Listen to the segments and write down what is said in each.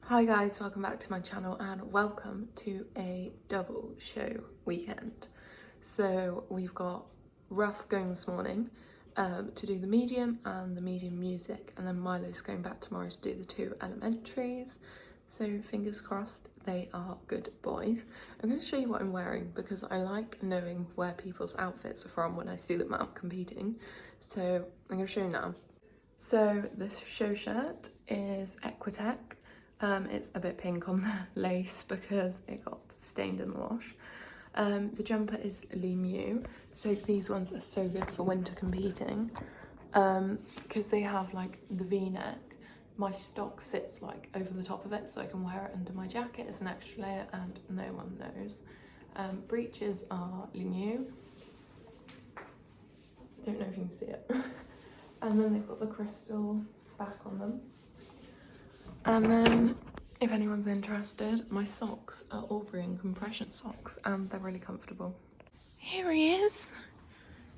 Hi guys, welcome back to my channel and welcome to a double show weekend. So we've got Rough going this morning to do the medium and the medium music, and then Milo's going back tomorrow to do the two elementaries. So fingers crossed they are good boys. I'm going to show you what I'm wearing because I like knowing where people's outfits are from when I see them out competing. So I'm going to show you now. So this show shirt is Equiikath. It's a bit pink on the lace because it got stained in the wash. The jumper is Limu. So these ones are so good for winter competing because they have like the V-neck. My stock sits like over the top of it so I can wear it under my jacket as an extra layer and no one knows. Breeches are Limu. Don't know if you can see it. And then they've got the crystal back on them. And then, if anyone's interested, my socks are Aubrey compression socks and they're really comfortable. Here he is.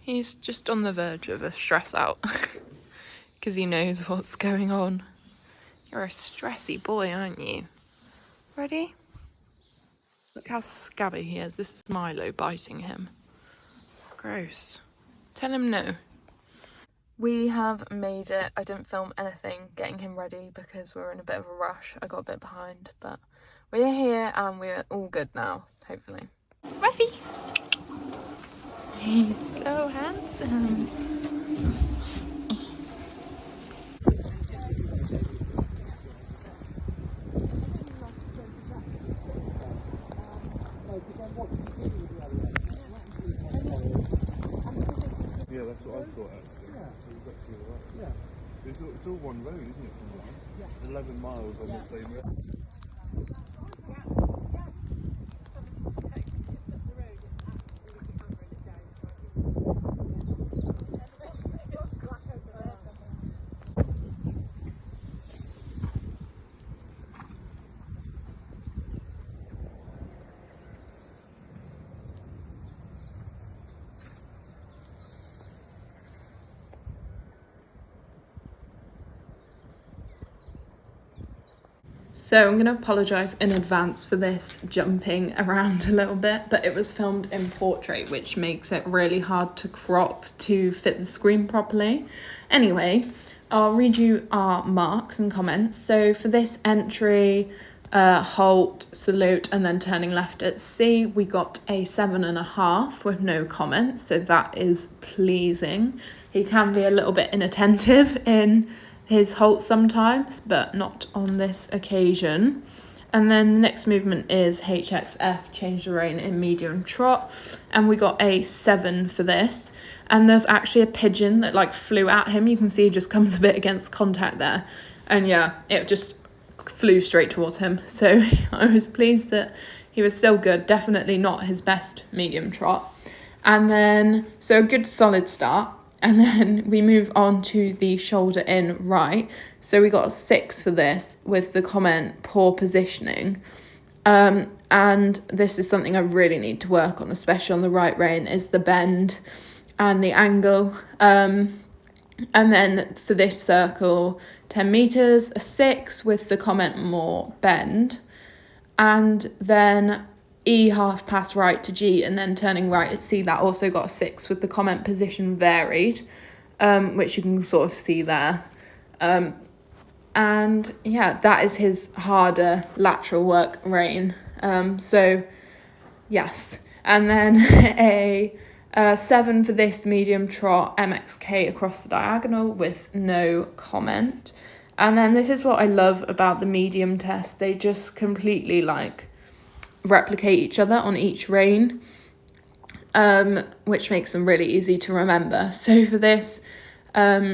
He's just on the verge of a stress out because he knows what's going on. You're a stressy boy, aren't you? Ready? Look how scabby he is. This is Milo biting him. Gross. Tell him no. We have made it. I didn't film anything getting him ready because we were in a bit of a rush. I got a bit behind, but we're here and we're all good now, hopefully. Ruffy! He's so handsome. Yeah, that's what I thought actually. Yeah. It was actually alright. Yeah. It's all one road, isn't it, from us? Yeah. 11 miles on the same road. So I'm going to apologise in advance for this jumping around a little bit, but it was filmed in portrait, which makes it really hard to crop to fit the screen properly. Anyway, I'll read you our marks and comments. So for this entry, halt, salute, and then turning left at C, we got a 7.5 with no comments, so that is pleasing. He can be a little bit inattentive in his halt sometimes, but not on this occasion. And then the next movement is HXF, change the rein in medium trot, and we got a 7 for this. And there's actually a pigeon that like flew at him. You can see he just comes a bit against contact there, and yeah, it just flew straight towards him. So I was pleased that he was still good. Definitely not his best medium trot. And then so a good solid start. And then we move on to the shoulder in right. So we got a 6 for this with the comment poor positioning. And this is something I really need to work on, especially on the right rein, is the bend and the angle. And then for this circle, 10 meters, a 6 with the comment more bend. And then E half pass right to G and then turning right at C, that also got a 6 with the comment position varied, which you can sort of see there. And yeah, that is his harder lateral work rein. So yes, and then a 7 for this medium trot MXK across the diagonal with no comment. And then this is what I love about the medium test. They just completely like replicate each other on each rein, which makes them really easy to remember. So for this,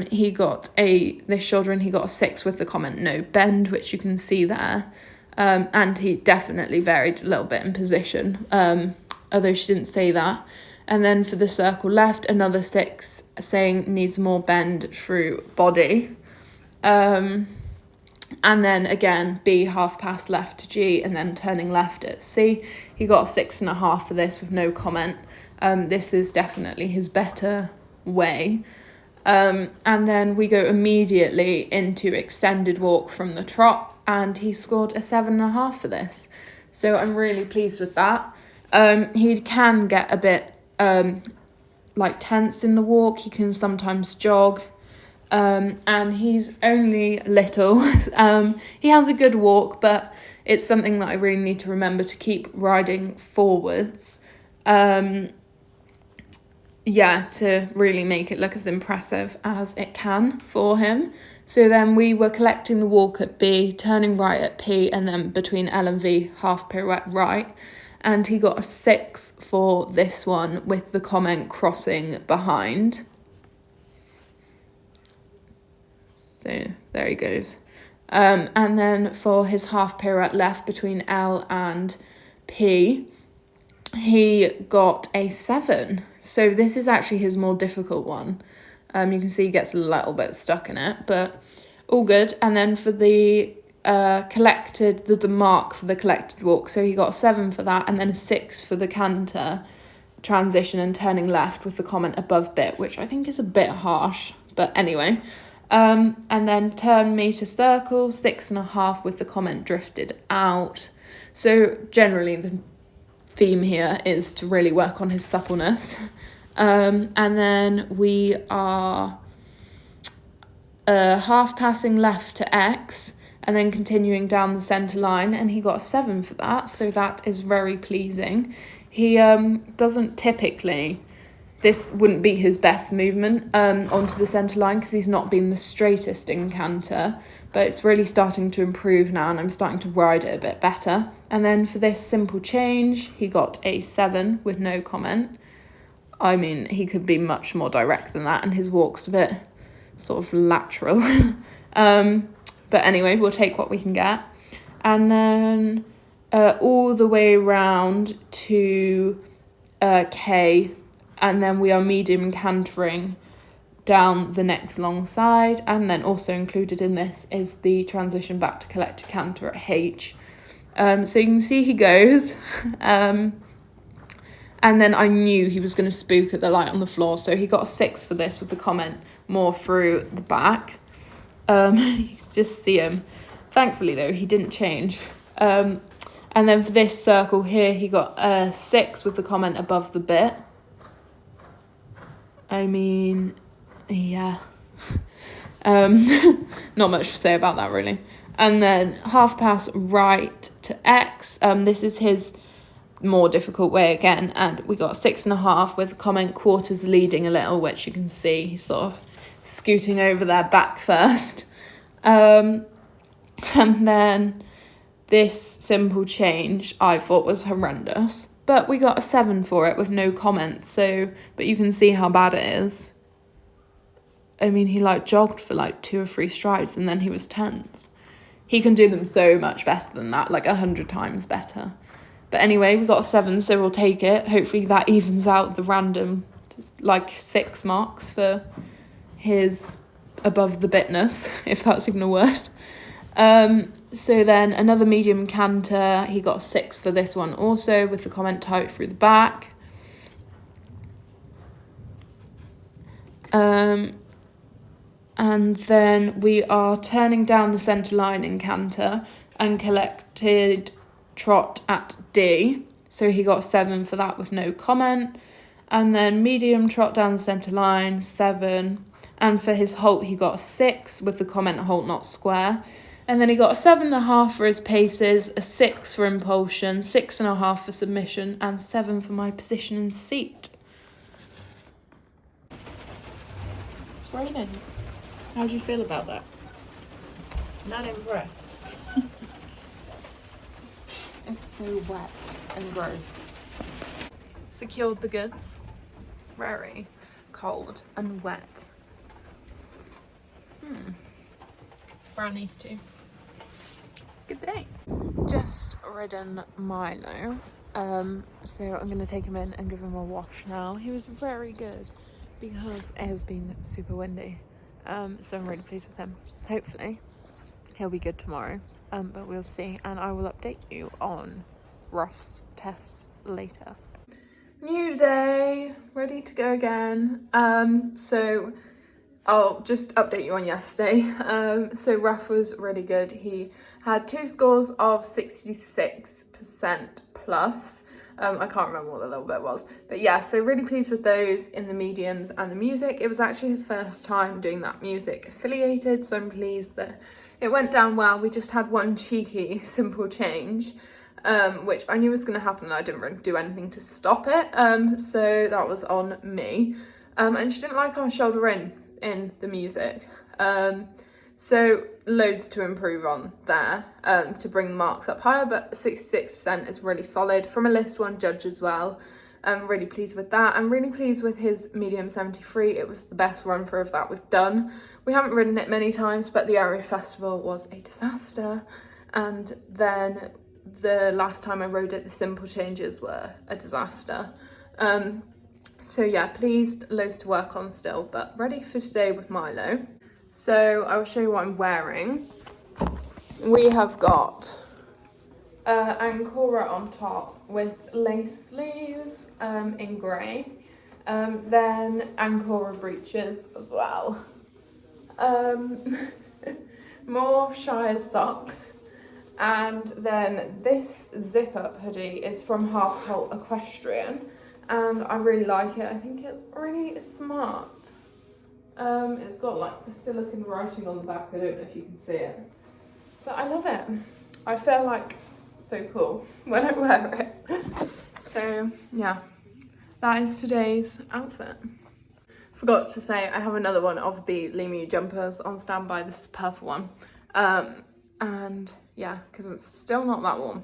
he got this shoulder in, he got a 6 with the comment no bend, which you can see there. And he definitely varied a little bit in position, although she didn't say that. And then for the circle left, another 6 saying needs more bend through body. And then again, B half pass left to G and then turning left at C. He got a 6.5 for this with no comment. This is definitely his better way. And then we go immediately into extended walk from the trot. and he scored a 7.5 for this. So I'm really pleased with that. He can get a bit like tense in the walk. He can sometimes jog. And he's only little. He has a good walk, but it's something that I really need to remember to keep riding forwards. To really make it look as impressive as it can for him. So then we were collecting the walk at B, turning right at P, and then between L and V, half pirouette right. And he got a 6 for this one with the comment crossing behind. So there he goes. And then for his half pirouette left between L and P, he got a 7. So this is actually his more difficult one. You can see he gets a little bit stuck in it, but all good. And then for the collected, there's a mark for the collected walk. So he got a 7 for that, and then a 6 for the canter transition and turning left with the comment above bit, which I think is a bit harsh. But anyway. And then turn me to circle, 6.5 with the comment drifted out. So generally the theme here is to really work on his suppleness. And then we are half passing left to X and then continuing down the centre line, and he got a 7 for that, so that is very pleasing. He doesn't typically... This wouldn't be his best movement onto the centre line because he's not been the straightest in canter, but it's really starting to improve now and I'm starting to ride it a bit better. And then for this simple change, he got a 7 with no comment. I mean, he could be much more direct than that, and his walk's a bit sort of lateral. But anyway, we'll take what we can get. And then all the way around to K, and then we are medium cantering down the next long side, and then also included in this is the transition back to collected canter at H. So you can see he goes, and then I knew he was going to spook at the light on the floor, so he got a 6 for this with the comment more through the back. You just see him. Thankfully though, he didn't change. And then for this circle here, he got a 6 with the comment above the bit. I mean, yeah. Not much to say about that, really. And then half pass right to X. This is his more difficult way again. And we got 6.5 with the comment quarters leading a little, which you can see. He's sort of scooting over their back first. And then this simple change I thought was horrendous. But we got a 7 for it with no comment, so, but you can see how bad it is. I mean, he jogged for 2 or 3 strides and then he was tense. He can do them so much better than that, 100 times better. But anyway, we got a 7, so we'll take it. Hopefully that evens out the random, 6 marks for his above the bitness, if that's even a word. So then another medium canter, he got a 6 for this one also with the comment tight through the back. And then we are turning down the centre line in canter and collected trot at D. So he got 7 for that with no comment. And then medium trot down the centre line, 7. And for his halt, he got a 6 with the comment halt not square. And then he got a 7.5 for his paces, a 6 for impulsion, 6.5 for submission, and 7 for my position and seat. It's raining. How do you feel about that? Not impressed. It's so wet and gross. Secured the goods. Very cold and wet. Brownies too. Good day. Just ridden Milo. So I'm going to take him in and give him a wash now. He was very good because it has been super windy. So I'm really pleased with him. Hopefully he'll be good tomorrow. But we'll see, and I will update you on Ruff's test later. New day, ready to go again. So I'll just update you on yesterday. So Ref was really good. He had 2 scores of 66% plus. I can't remember what the little bit was. But yeah, so really pleased with those in the mediums and the music. It was actually his first time doing that music affiliated, so I'm pleased that it went down well. We just had one cheeky simple change, which I knew was going to happen and I didn't really do anything to stop it. So that was on me. And she didn't like our shoulder in the music. So loads to improve on there to bring the marks up higher, but 66% is really solid from a list 1 judge as well. I'm really pleased with that. I'm really pleased with his medium 73. It was the best run through of that we've done. We haven't ridden it many times, but the area festival was a disaster. And then the last time I rode it, the simple changes were a disaster. So yeah, pleased, loads to work on still, but ready for today with Milo. So I will show you what I'm wearing. We have got Ancora on top with lace sleeves in grey. Then Ancora breeches as well. More Shire socks. And then this zip-up hoodie is from Half Cult Equestrian. And I really like it. I think it's really smart. It's got like the silicone writing on the back. I don't know if you can see it, but I love it. I feel like so cool when I wear it. So yeah, that is today's outfit. Forgot to say I have another one of the Lemu jumpers on standby. This is the purple one. And yeah, because it's still not that warm.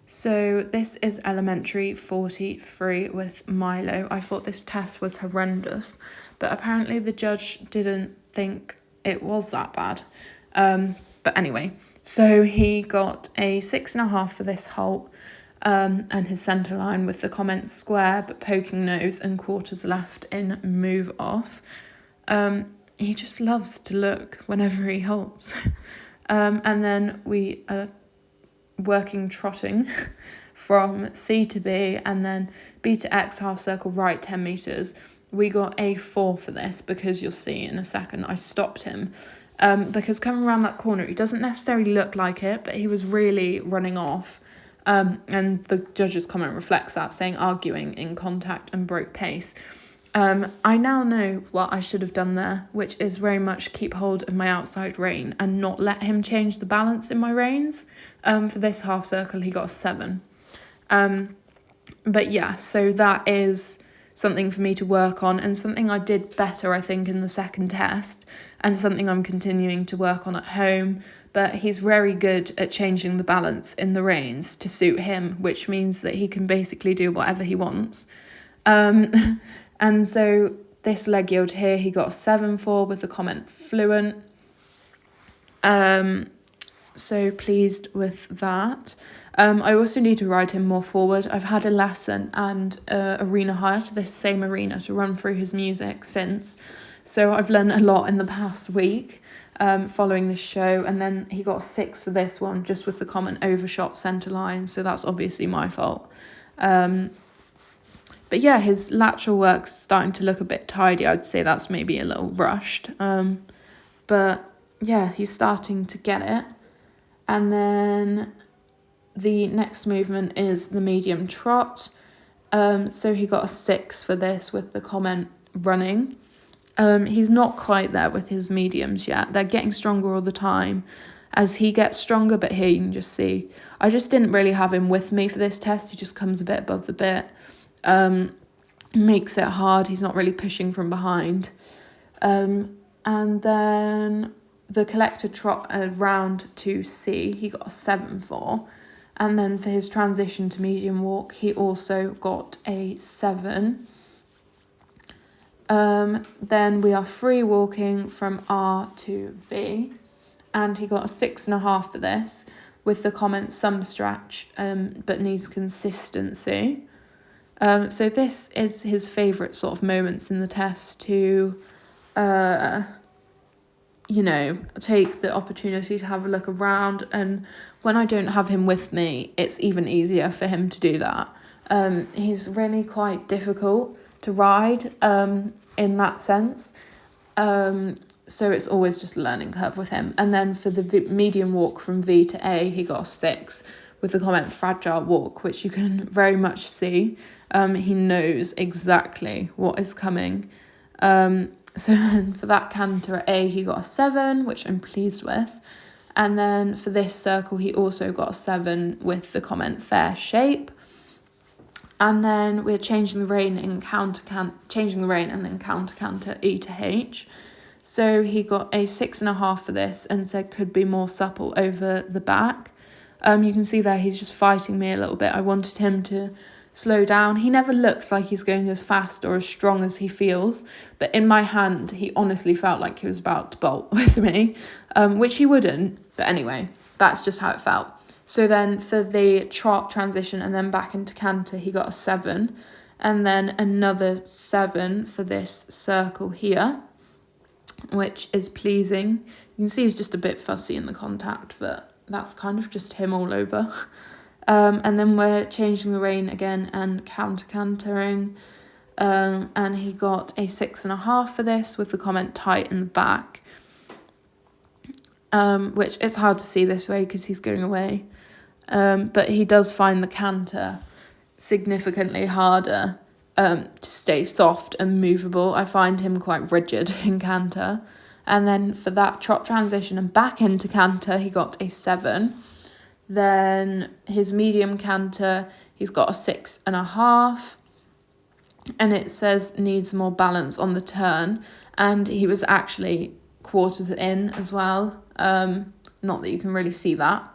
So this is elementary 43 with Milo. I thought this test was horrendous, but apparently the judge didn't think it was that bad. But anyway, so he got a 6.5 for this halt, and his centre line with the comments square but poking nose and quarters left in move off. He just loves to look whenever he halts. And then we are working trotting from C to B and then B to X half circle right 10 metres. We got a 4 for this because you'll see in a second I stopped him because coming around that corner he doesn't necessarily look like it, but he was really running off, and the judge's comment reflects that, saying arguing in contact and broke pace. I now know what I should have done there, which is very much keep hold of my outside rein and not let him change the balance in my reins. For this half circle, he got a 7. But yeah, so that is something for me to work on and something I did better, I think, in the second test and something I'm continuing to work on at home. But he's very good at changing the balance in the reins to suit him, which means that he can basically do whatever he wants. And so this leg yield here, he got a 7 for with the comment fluent. So pleased with that. I also need to ride him more forward. I've had a lesson and arena hire to this same arena to run through his music since. So I've learned a lot in the past week following this show. And then he got a 6 for this one, just with the comment overshot centre line. So that's obviously my fault. But yeah, his lateral work's starting to look a bit tidy. I'd say that's maybe a little rushed. But yeah, he's starting to get it. And then the next movement is the medium trot. So he got a 6 for this with the comment running. He's not quite there with his mediums yet. They're getting stronger all the time. as he gets stronger, but here you can just see, I just didn't really have him with me for this test. He just comes a bit above the bit, makes it hard. He's not really pushing from behind. And then the collector trot around to C, he got a 7 for. And then for his transition to medium walk, he also got a 7. Then we are free walking from R to V, and he got a 6.5 for this, with the comment some stretch, but needs consistency. So this is his favourite sort of moments in the test to, you know, take the opportunity to have a look around. And when I don't have him with me, it's even easier for him to do that. He's really quite difficult to ride in that sense. So it's always just a learning curve with him. And then for the medium walk from V to A, he got a 6 with the comment fragile walk, which you can very much see. He knows exactly what is coming. So then for that canter at A, he got a 7, which I'm pleased with. And then for this circle, he also got a 7 with the comment fair shape. And then we're changing the rein and changing the rein and then counter canter E to H. So he got a 6.5 for this and said could be more supple over the back. You can see there he's just fighting me a little bit. I wanted him to slow down. He never looks like he's going as fast or as strong as he feels, but in my hand he honestly felt like he was about to bolt with me, which he wouldn't, but anyway, that's just how it felt. So then for the trot transition and then back into canter, he got a 7, and then another 7 for this circle here, which is pleasing. You can see he's just a bit fussy in the contact, but that's kind of just him all over. And then we're changing the rein again and counter-cantering. And he got a 6.5 for this with the comment tight in the back. Which it's hard to see this way because he's going away. But he does find the canter significantly harder to stay soft and movable. I find him quite rigid in canter. And then for that trot transition and back into canter, he got a 7. Then his medium canter, he's got a 6.5. And it says needs more balance on the turn. And he was actually quarters in as well. Not that you can really see that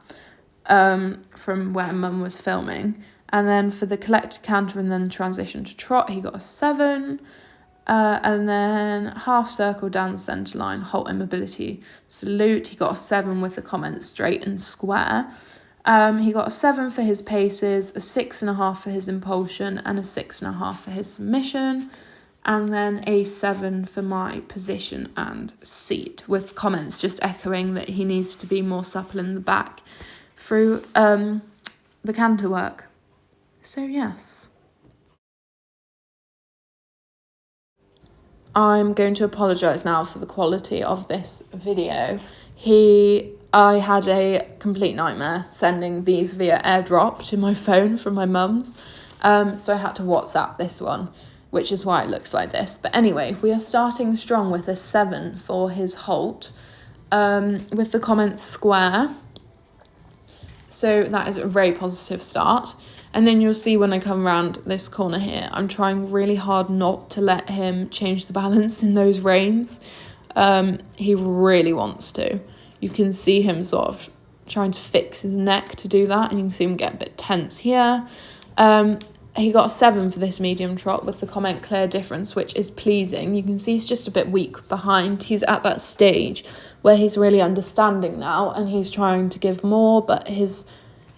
from where Mum was filming. And then for the collector canter and then transition to trot, he got a 7. And then half circle down the centre line, halt immobility, salute. He got a 7 with the comment straight and square. He got a 7 for his paces, a 6.5 for his impulsion, and a 6.5 for his submission. And then a 7 for my position and seat, with comments just echoing that he needs to be more supple in the back through the canter work. So yes. I'm going to apologise now for the quality of this video. I had a complete nightmare sending these via airdrop to my phone from my mum's. So I had to WhatsApp this one, which is why it looks like this. But anyway, we are starting strong with a 7 for his halt, with the comment square. So that is a very positive start. And then you'll see when I come around this corner here, I'm trying really hard not to let him change the balance in those reins. He really wants to. You can see him sort of trying to fix his neck to do that, and you can see him get a bit tense here. He got a 7 for this medium trot with the comment clear difference, which is pleasing. You can see he's just a bit weak behind. He's at that stage where he's really understanding now, and he's trying to give more, but he's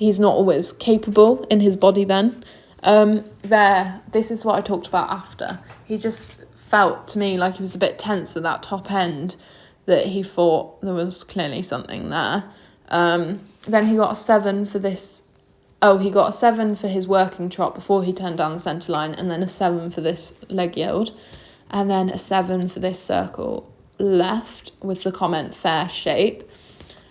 not always capable in his body then. This is what I talked about after. He just felt to me like he was a bit tense at that top end, that he thought there was clearly something there. Then he got a 7 for this. Oh, he got a 7 for his working trot before he turned down the centre line, and then a 7 for this leg yield, and then a 7 for this circle left with the comment fair shape.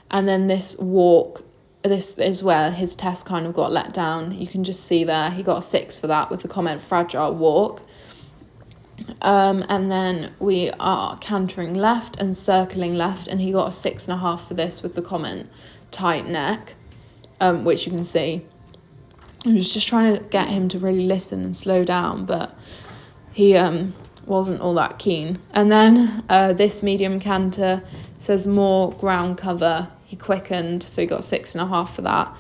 And then this walk, this is where his test kind of got let down. You can just see there, he got a 6 for that with the comment fragile walk. And then we are cantering left and circling left, and he got a 6.5 for this with the comment tight neck, which you can see. I was just trying to get him to really listen and slow down, but he wasn't all that keen. And then this medium canter says more ground cover. He quickened, so he got 6.5 for that.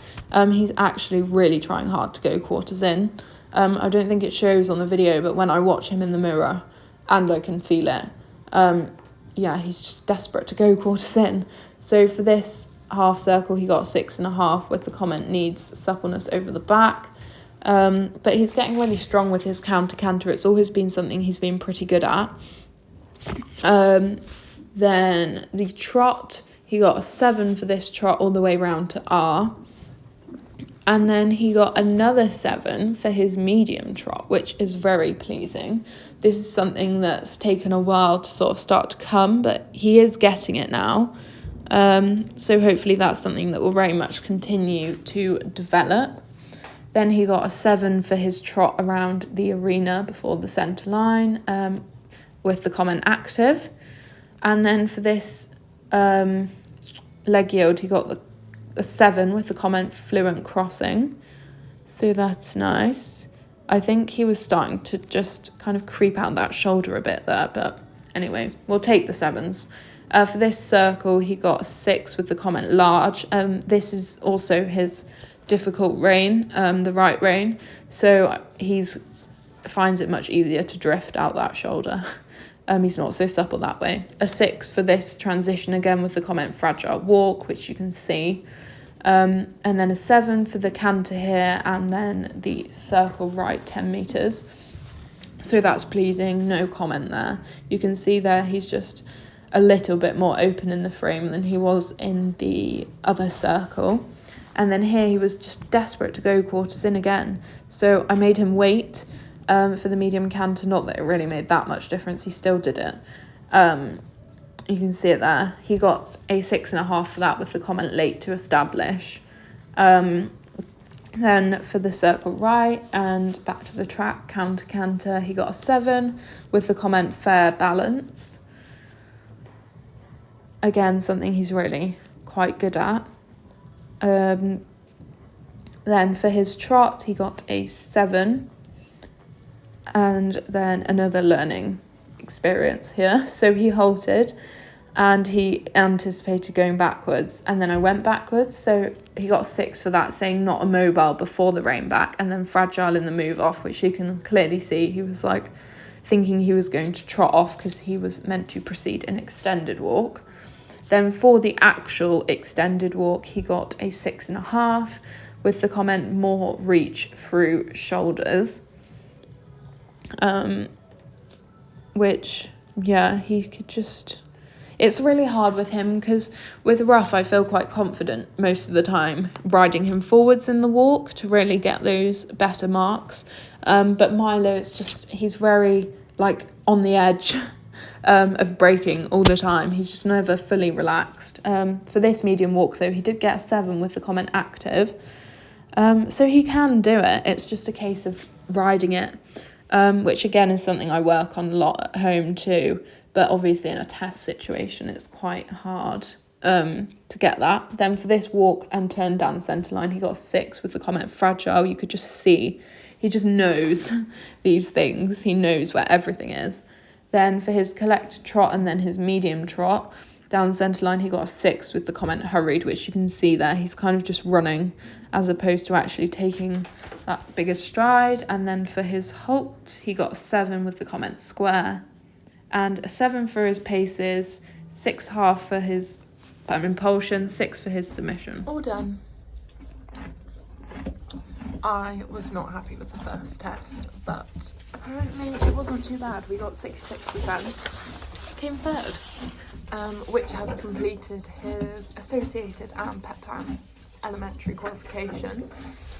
He's actually really trying hard to go quarters in. I don't think it shows on the video, but when I watch him in the mirror, and I can feel it, yeah, he's just desperate to go quarters in. So for this half circle, he got 6.5 with the comment needs suppleness over the back. But he's getting really strong with his counter. It's always been something he's been pretty good at. Then the trot, he got a 7 for this trot all the way round to R. And then he got another 7 for his medium trot, which is very pleasing. This is something that's taken a while to sort of start to come, but he is getting it now. So hopefully that's something that will very much continue to develop. Then he got a 7 for his trot around the arena before the centre line, with the comment active. And then for this leg yield, he got a 7 with the comment fluent crossing. So that's nice. I think he was starting to just kind of creep out that shoulder a bit there, but anyway, we'll take the 7s. For this circle, he got a 6 with the comment large. This is also his difficult rein, the right rein, so finds it much easier to drift out that shoulder. He's not so supple that way. A 6 for this transition, again with the comment fragile walk, which you can see. And then a 7 for the canter here, and then the circle right 10 metres. So that's pleasing, no comment there. You can see there he's just a little bit more open in the frame than he was in the other circle. And then here he was just desperate to go quarters in again. So I made him wait for the medium canter. Not that it really made that much difference. He still did it. You can see it there. He got a 6.5 for that with the comment late to establish. Then for the circle right and back to the track, canter, he got a 7 with the comment fair balance. Again, something he's really quite good at. Then for his trot, he got a 7, and then another learning experience here. So he halted and he anticipated going backwards, and then I went backwards, so he got a 6 for that, saying not immobile before the rein back, and then fragile in the move off, which you can clearly see he was like thinking he was going to trot off because he was meant to proceed an extended walk. Then for the actual extended walk, he got a 6.5 with the comment more reach through shoulders. Which, yeah, he could just... It's really hard with him because with rough, I feel quite confident most of the time riding him forwards in the walk to really get those better marks. But Milo, it's just, he's very like on the edge of breaking all the time. He's just never fully relaxed. For this medium walk though, he did get a 7 with the comment active. So he can do it. It's just a case of riding it, which again is something I work on a lot at home too. But obviously in a test situation, it's quite hard to get that. Then for this walk and turn down the centre line, he got a 6 with the comment fragile. You could just see, he just knows these things. He knows where everything is. Then for his collected trot and then his medium trot, down the centre line, he got a 6 with the comment hurried, which you can see there. He's kind of just running as opposed to actually taking that bigger stride. And then for his halt, he got a 7 with the comment square. And a 7 for his paces, 6.5 for his impulsion, 6 for his submission. All done. I was not happy with the first test, but apparently it wasn't too bad. We got 66%. Came third, which has completed his associated and pet time elementary qualification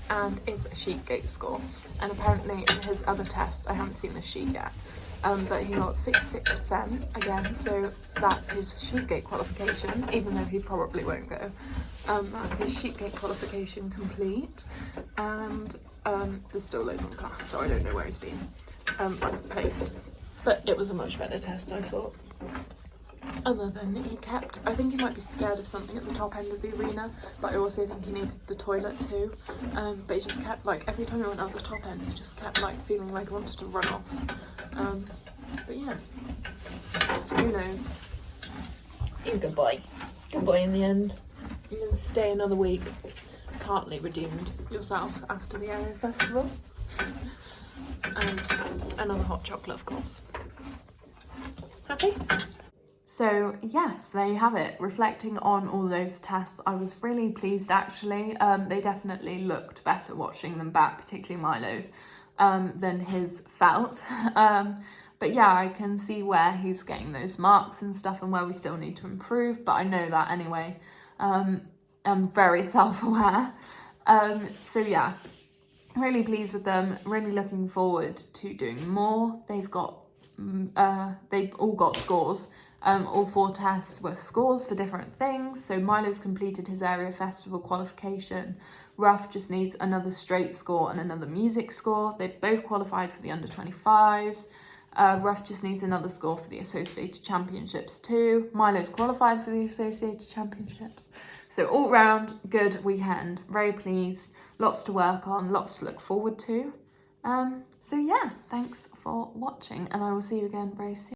and is a sheet gate score. And apparently in his other test, I haven't seen the sheet yet, but he got 66% again, so that's his sheet gate qualification, even though he probably won't go. That's his sheet gate qualification complete, and there's still loads on class, so I don't know where he's been placed. But it was a much better test, I thought. Other than he kept, I think he might be scared of something at the top end of the arena, but I also think he needed the toilet too. But he just kept, like, every time he went up the top end, he just kept, like, feeling like he wanted to run off. But yeah, who knows? You're a good boy. Good boy in the end. You can stay another week. Partly redeemed yourself after the Area Festival. And another hot chocolate, of course. Happy? So yes, there you have it. Reflecting on all those tests, I was really pleased actually. They definitely looked better watching them back, particularly Milo's, than his felt. But yeah, I can see where he's getting those marks and stuff and where we still need to improve, but I know that anyway. I'm very self-aware. So yeah, really pleased with them, really looking forward to doing more. They've all got scores. All 4 tests were scores for different things. So Milo's completed his Area Festival qualification. Ruff just needs another straight score and another music score. They both qualified for the under 25s. Ruff just needs another score for the Associated Championships too. Milo's qualified for the Associated Championships. So all round, good weekend. Very pleased. Lots to work on, lots to look forward to. So yeah, thanks for watching and I will see you again very soon.